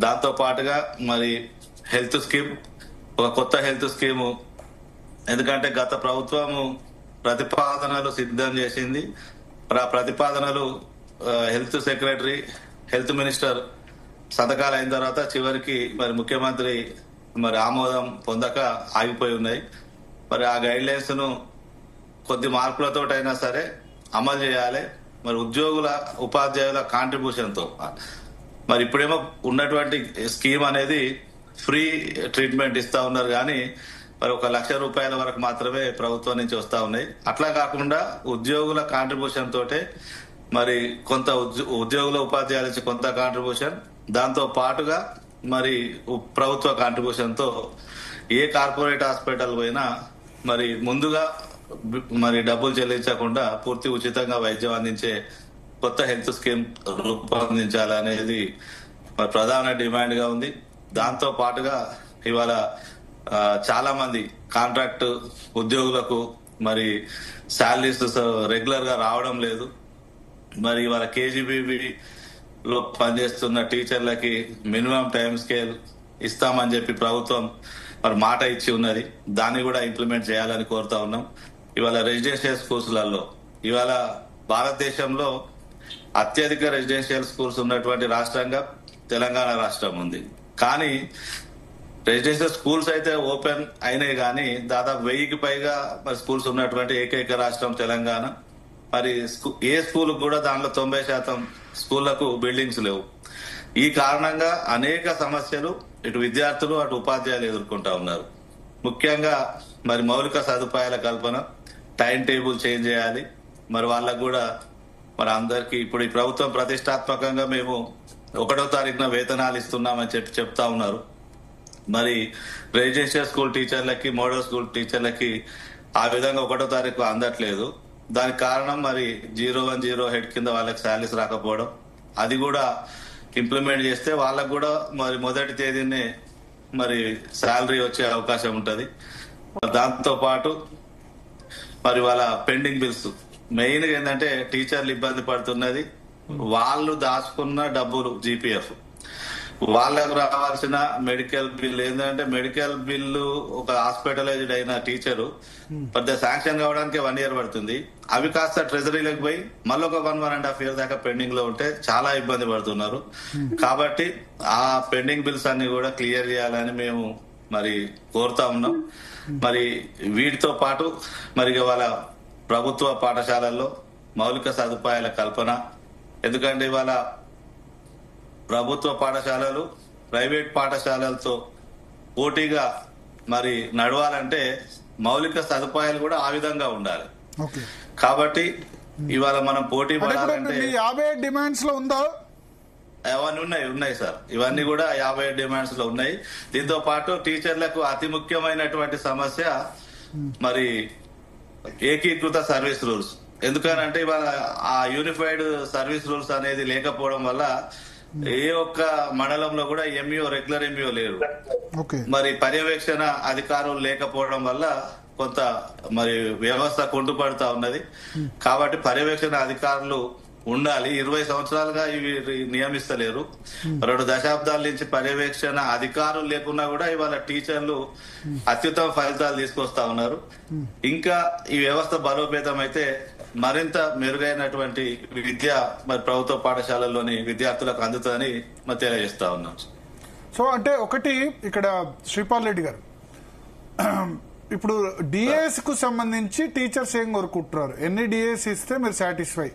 దాంతో పాటుగా మరి హెల్త్ స్కీమ్, ఒక కొత్త హెల్త్ స్కీము. ఎందుకంటే గత ప్రభుత్వము ప్రతిపాదనలు సిద్ధం చేసింది. మరి ఆ ప్రతిపాదనలు హెల్త్ సెక్రటరీ, హెల్త్ మినిస్టర్ సంతకాలు అయిన తర్వాత చివరికి మరి ముఖ్యమంత్రి మరి ఆమోదం పొందక ఆగిపోయి ఉన్నాయి. మరి ఆ గైడ్ లైన్స్ ను కొద్ది మార్పులతోటైనా సరే అమలు చేయాలి. మరి ఉద్యోగుల, ఉపాధ్యాయుల కాంట్రిబ్యూషన్ తో మరి ఇప్పుడేమో ఉన్నటువంటి స్కీమ్ అనేది ఫ్రీ ట్రీట్మెంట్ ఇస్తా ఉన్నారు, కానీ మరి 1,00,000 రూపాయల వరకు మాత్రమే ప్రభుత్వం నుంచి వస్తా ఉన్నాయి. అట్లా కాకుండా ఉద్యోగుల కాంట్రిబ్యూషన్ తోటే మరి కొంత ఉద్యోగుల, ఉపాధ్యాయుల నుంచి కొంత కాంట్రిబ్యూషన్, దాంతో పాటుగా మరి ప్రభుత్వ కాంట్రిబ్యూషన్ తో ఏ కార్పొరేట్ హాస్పిటల్ పోయినా మరి ముందుగా మరి డబ్బులు చెల్లించకుండా పూర్తి ఉచితంగా వైద్యం అందించే కొత్త హెల్త్ స్కీమ్ రూపొందించాలనేది మరి ప్రధాన డిమాండ్ గా ఉంది. దాంతో పాటుగా ఇవాళ చాలా మంది కాంట్రాక్ట్ ఉద్యోగులకు మరి శాలరీస్ రెగ్యులర్ గా రావడం లేదు. మరి ఇవాళ కేజీబీబీ లో పనిచేస్తున్న టీచర్లకి మినిమం టైం స్కేల్ ఇస్తామని చెప్పి ప్రభుత్వం మరి మాట ఇచ్చి ఉన్నది. దాన్ని కూడా ఇంప్లిమెంట్ చేయాలని కోరుతా ఉన్నాం. ఇవాళ రెసిడెన్షియల్ స్కూల్స్లలో ఇవాళ భారతదేశంలో అత్యధిక రెసిడెన్షియల్ స్కూల్స్ ఉన్నటువంటి రాష్ట్రంగా తెలంగాణ రాష్ట్రం ఉంది. కానీ రెసిడెన్షియల్ స్కూల్స్ అయితే ఓపెన్ అయినాయి, కానీ దాదాపు 1000కి పైగా మరి స్కూల్స్ ఉన్నటువంటి ఏకైక రాష్ట్రం తెలంగాణ. మరి ఏ స్కూల్ కూడా దాంట్లో 90% స్కూళ్లకు బిల్డింగ్స్ లేవు. ఈ కారణంగా అనేక సమస్యలు ఇటు విద్యార్థులు, అటు ఉపాధ్యాయులు ఎదుర్కొంటా ఉన్నారు. ముఖ్యంగా మరి మౌలిక సదుపాయాల కల్పన, టైం టేబుల్ చేంజ్ చేయాలి. మరి వాళ్ళకు కూడా మరి అందరికి ఇప్పుడు ఈ ప్రభుత్వం ప్రతిష్టాత్మకంగా మేము 1వ తారీఖున వేతనాలు ఇస్తున్నామని చెప్తా ఉన్నారు. మరి రెసిడెన్షియల్ స్కూల్ టీచర్లకి, మోడల్ స్కూల్ టీచర్లకి ఆ విధంగా 1వ తారీఖు అందట్లేదు. దానికి కారణం మరి 010 హెడ్ కింద వాళ్ళకి శాలరీస్ రాకపోవడం. అది కూడా ఇంప్లిమెంట్ చేస్తే వాళ్ళకు కూడా మరి మొదటి తేదీనే మరి శాలరీ వచ్చే అవకాశం ఉంటది. దాంతో పాటు మరి వాళ్ళ పెండింగ్ బిల్స్, మెయిన్ గా ఏంటంటే టీచర్లు ఇబ్బంది పడుతున్నది వాళ్ళు దాచుకున్న డబ్బులు, జీపీఎఫ్, వాళ్ళకు రావాల్సిన మెడికల్ బిల్. ఏంటంటే మెడికల్ బిల్లు ఒక హాస్పిటలైజ్డ్ అయిన టీచరు పెద్ద శాంక్షన్ కావడానికి 1 year పడుతుంది. అవి కాస్త ట్రెజరీలోకి పోయి మళ్ళీ ఒక 1.5 years దాకా పెండింగ్ లో ఉంటే చాలా ఇబ్బంది పడుతున్నారు. కాబట్టి ఆ పెండింగ్ బిల్స్ అన్ని కూడా క్లియర్ చేయాలని మేము మరి కోరుతా ఉన్నాం. మరి వీటితో పాటు మరి వాళ్ళ ప్రభుత్వ పాఠశాలల్లో మౌలిక సదుపాయాల కల్పన. ఎందుకంటే ఇవాళ ప్రభుత్వ పాఠశాలలు ప్రైవేట్ పాఠశాలలతో పోటీగా మరి నడవాలంటే మౌలిక సదుపాయాలు కూడా ఆ విధంగా ఉండాలి. కాబట్టి ఇవాళ మనం పోటీ పడాలంటే 50 డిమాండ్స్ లో ఉందా? అవన్నీ ఉన్నాయి సార్, ఇవన్నీ కూడా 50 డిమాండ్స్ లో ఉన్నాయి. దీంతో పాటు టీచర్లకు అతి ముఖ్యమైనటువంటి సమస్య మరి ఏకీకృత సర్వీస్ రూల్స్. ఎందుకనంటే ఇవాళ ఆ యూనిఫైడ్ సర్వీస్ రూల్స్ అనేది లేకపోవడం వల్ల ఏ ఒక్క మండలంలో కూడా ఎంఈఓ, రెగ్యులర్ ఎంఈఓ లేరు. మరి పర్యవేక్షణ అధికారులు లేకపోవడం వల్ల కొంత మరి వ్యవస్థ కుంటుపడుతా ఉన్నది. కాబట్టి పర్యవేక్షణ అధికారులు ఉండాలి. 20 సంవత్సరాలుగా ఇవి నియమిస్తలేరు. 2 దశాబ్దాల నుంచి పర్యవేక్షణ అధికారులు లేకున్నా కూడా ఇవాళ టీచర్లు అత్యుత్తమ ఫలితాలు తీసుకొస్తా ఉన్నారు. ఇంకా ఈ వ్యవస్థ బలోపేతం అయితే మరింత మెరుగైనటువంటి విద్య మరి ప్రభుత్వ పాఠశాలల్లోని విద్యార్థులకు అందుతుందని మరి తెలియజేస్తా ఉన్నాం. సో అంటే ఒకటి ఇక్కడ శ్రీపాల్ రెడ్డి గారు, ఇప్పుడు డిఏఎస్ కు సంబంధించి టీచర్స్ ఏం కోరుకుంటున్నారు? ఎన్ని డిఏఎస్ ఇస్తే మీరు సాటిస్ఫై?